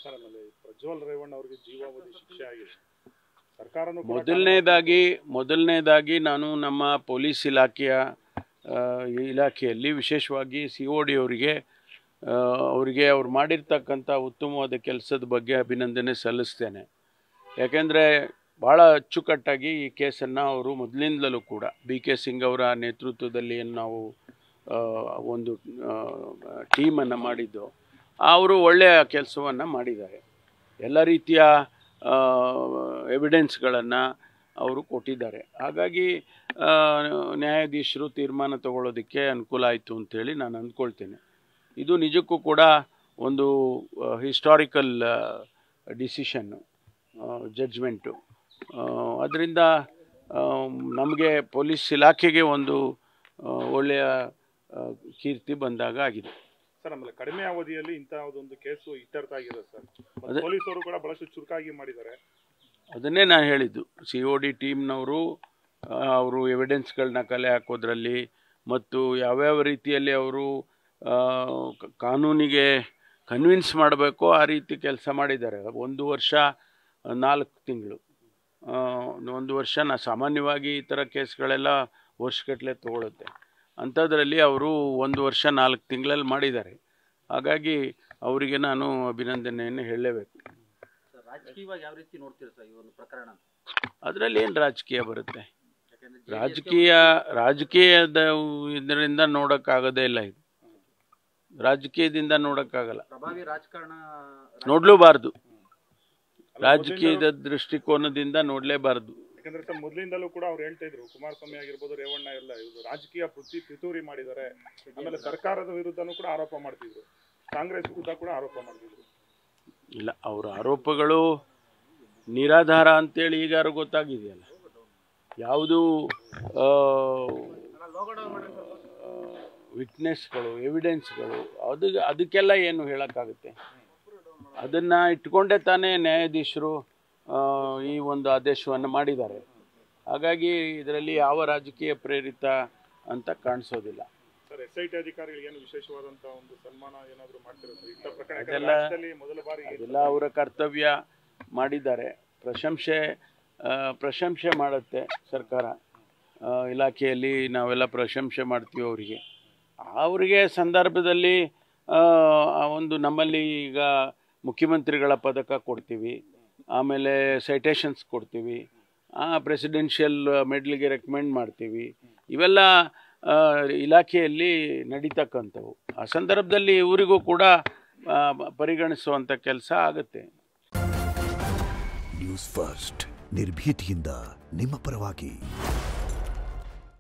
Sir ಆಮೇಲೆ ಪ್ರಜ್ವಲ್ ರೇವಣ್ಣ ಅವರಿಗೆ ಜೀವಾವಧಿ ಶಿಕ್ಷೆ ಆಗಿದೆ. ಸರ್ಕಾರನೂ ಮೊದಲನೇದಾಗಿ ನಾನು ನಮ್ಮ ಪೊಲೀಸ್ ಇಲಾಖೆಯಲ್ಲಿ ವಿಶೇಷವಾಗಿ COD ಅವರಿಗೆ ಅವ್ರು ಮಾಡಿರ್ತಕ್ಕಂಥ ಉತ್ತಮವಾದ ಕೆಲಸದ ಬಗ್ಗೆ ಅಭಿನಂದನೆ ಸಲ್ಲಿಸ್ತೇನೆ. ಯಾಕೆಂದರೆ ಭಾಳ ಅಚ್ಚುಕಟ್ಟಾಗಿ ಈ ಕೇಸನ್ನು ಅವರು ಮೊದಲಿಂದಲೂ ಕೂಡ BK ಸಿಂಗ್ ಅವರ ನೇತೃತ್ವದಲ್ಲಿ ಏನು ನಾವು ಒಂದು ಟೀಮನ್ನು ಮಾಡಿದ್ದು, ಅವರು ಒಳ್ಳೆಯ ಕೆಲಸವನ್ನು ಮಾಡಿದ್ದಾರೆ. ಎಲ್ಲ ರೀತಿಯ ಎವಿಡೆನ್ಸ್ಗಳನ್ನು ಅವರು ಕೊಟ್ಟಿದ್ದಾರೆ. ಹಾಗಾಗಿ ನ್ಯಾಯಾಧೀಶರು ತೀರ್ಮಾನ ತಗೊಳ್ಳೋದಕ್ಕೆ ಅನುಕೂಲ ಆಯಿತು ಅಂತೇಳಿ ನಾನು ಅಂದ್ಕೊಳ್ತೇನೆ. ಇದು ನಿಜಕ್ಕೂ ಕೂಡ ಒಂದು ಹಿಸ್ಟಾರಿಕಲ್ ಡಿಸಿಷನ್ನು, ಜಡ್ಜ್ಮೆಂಟು. ಅದರಿಂದ ನಮಗೆ ಪೊಲೀಸ್ ಇಲಾಖೆಗೆ ಒಂದು ಒಳ್ಳೆಯ ಕೀರ್ತಿ ಬಂದಾಗ ಆಗಿದೆ. ಸರ್ ಆಮೇಲೆ ಕಡಿಮೆ ಅವಧಿಯಲ್ಲಿ ಇಂಥದ್ದೊಂದು ಕೇಸು ಇತ್ಯರ್ಥ ಆಗಿದೆ ಸರ್. ಪೊಲೀಸರು ಕೂಡ ಬಹಳಷ್ಟು ಚುರುಕಾಗಿ ಮಾಡಿದ್ದಾರೆ. ಅದನ್ನೇ ನಾನು ಹೇಳಿದ್ದು, COD ಟೀಮ್ನವರು ಅವರು ಎವಿಡೆನ್ಸ್ಗಳನ್ನ ಕಲೆ ಹಾಕೋದ್ರಲ್ಲಿ ಮತ್ತು ಯಾವ್ಯಾವ ರೀತಿಯಲ್ಲಿ ಅವರು ಕಾನೂನಿಗೆ ಕನ್ವಿನ್ಸ್ ಮಾಡಬೇಕೋ ಆ ರೀತಿ ಕೆಲಸ ಮಾಡಿದ್ದಾರೆ. 1 ವರ್ಷ 4 ತಿಂಗಳು, 1 ವರ್ಷ ಸಾಮಾನ್ಯವಾಗಿ ಈ ಥರ ಕೇಸ್ಗಳೆಲ್ಲ ವರ್ಷಗಟ್ಟಲೆ ತಗೊಳುತ್ತೆ. ಅಂಥದ್ರಲ್ಲಿ ಅವರು 1 ವರ್ಷ 4 ತಿಂಗಳಲ್ಲಿ ಮಾಡಿದ್ದಾರೆ. ಹಾಗಾಗಿ ಅವರಿಗೆ ನಾನು ಅಭಿನಂದನೆಯನ್ನು ಹೇಳಲೇಬೇಕು. ರಾಜಕೀಯವಾಗಿ ಯಾವ ರೀತಿ ನೋಡ್ತೀರಾ ಸರ್ ಈ ಒಂದು ಪ್ರಕರಣ? ಅದರಲ್ಲಿ ಏನು ರಾಜಕೀಯ ಬರುತ್ತೆ? ರಾಜಕೀಯದ ಇದರಿಂದ ನೋಡೋಕ್ಕಾಗೋದೇ ಇಲ್ಲ. ಇದು ರಾಜಕೀಯದಿಂದ ನೋಡೋಕ್ಕಾಗಲ್ಲ, ನೋಡಲೂಬಾರ್ದು. ರಾಜಕೀಯದ ದೃಷ್ಟಿಕೋನದಿಂದ ನೋಡಲೇಬಾರ್ದು. ಯಾಕಂದ್ರೆ ಸರ್ ಮೊದಲಿಂದಲೂ ಕೂಡ ಅವ್ರು ಹೇಳ್ತಾ ಇದ್ರು, ಕುಮಾರಸ್ವಾಮಿ ಆಗಿರ್ಬೋದು, ರೇವಣ್ಣ ಎಲ್ಲ ಇವರು ರಾಜಕೀಯ ಪಿತೂರಿ ಮಾಡಿದ್ದಾರೆ. ಆಮೇಲೆ ಸರ್ಕಾರದ ವಿರುದ್ಧನೂ ಕೂಡ ಆರೋಪ ಮಾಡ್ತಿದ್ರು, ಕಾಂಗ್ರೆಸ್ ವಿರುದ್ಧ ಕೂಡ ಆರೋಪ ಮಾಡ್ತಿದ್ರು. ಇಲ್ಲ, ಅವರ ಆರೋಪಗಳು ನಿರಾಧಾರ ಅಂತೇಳಿ ಈಗಾರು ಗೊತ್ತಾಗಿದೆಯಲ್ಲ. ಯಾವುದು ವಿಟ್ನೆಸ್ಗಳು, ಎವಿಡೆನ್ಸ್ಗಳು, ಅದಕ್ಕೆಲ್ಲ ಏನು ಹೇಳೋಕ್ಕಾಗುತ್ತೆ? ಅದನ್ನು ಇಟ್ಕೊಂಡೇ ತಾನೇ ನ್ಯಾಯಾಧೀಶರು ಈ ಒಂದು ಆದೇಶವನ್ನು ಮಾಡಿದ್ದಾರೆ. ಹಾಗಾಗಿ ಇದರಲ್ಲಿ ಯಾವ ರಾಜಕೀಯ ಪ್ರೇರಿತ ಅಂತ ಕಾಣಿಸೋದಿಲ್ಲ. ಸರ್ SIT ಅಧಿಕಾರಿಗಳಿಗೆ ಏನು ವಿಶೇಷವಾದಂಥ ಒಂದು ಸನ್ಮಾನ ಏನಾದರೂ ಮಾಡ್ತಿರೋದು? ಅದೆಲ್ಲ ಅವರ ಕರ್ತವ್ಯ ಮಾಡಿದ್ದಾರೆ. ಪ್ರಶಂಸೆ ಮಾಡುತ್ತೆ ಸರ್ಕಾರ. ಇಲಾಖೆಯಲ್ಲಿ ನಾವೆಲ್ಲ ಪ್ರಶಂಸೆ ಮಾಡ್ತೀವಿ ಅವರಿಗೆ ಸಂದರ್ಭದಲ್ಲಿ ಒಂದು ನಮ್ಮಲ್ಲಿ ಈಗ ಮುಖ್ಯಮಂತ್ರಿಗಳ ಪದಕ ಕೊಡ್ತೀವಿ, ಆಮೇಲೆ ಸೈಟೇಷನ್ಸ್ ಕೊಡ್ತೀವಿ, ಪ್ರೆಸಿಡೆನ್ಷಿಯಲ್ ಮೆಡಲ್ಗೆ ರೆಕಮೆಂಡ್ ಮಾಡ್ತೀವಿ. ಇವೆಲ್ಲ ಇಲಾಖೆಯಲ್ಲಿ ನಡೀತಕ್ಕಂಥವು. ಆ ಸಂದರ್ಭದಲ್ಲಿ ಇವರಿಗೂ ಕೂಡ ಪರಿಗಣಿಸುವಂಥ ಕೆಲಸ ಆಗುತ್ತೆ. ನ್ಯೂಸ್ ಫಸ್ಟ್, ನಿರ್ಭೀತಿಯಿಂದ ನಿಮ್ಮ ಪರವಾಗಿ.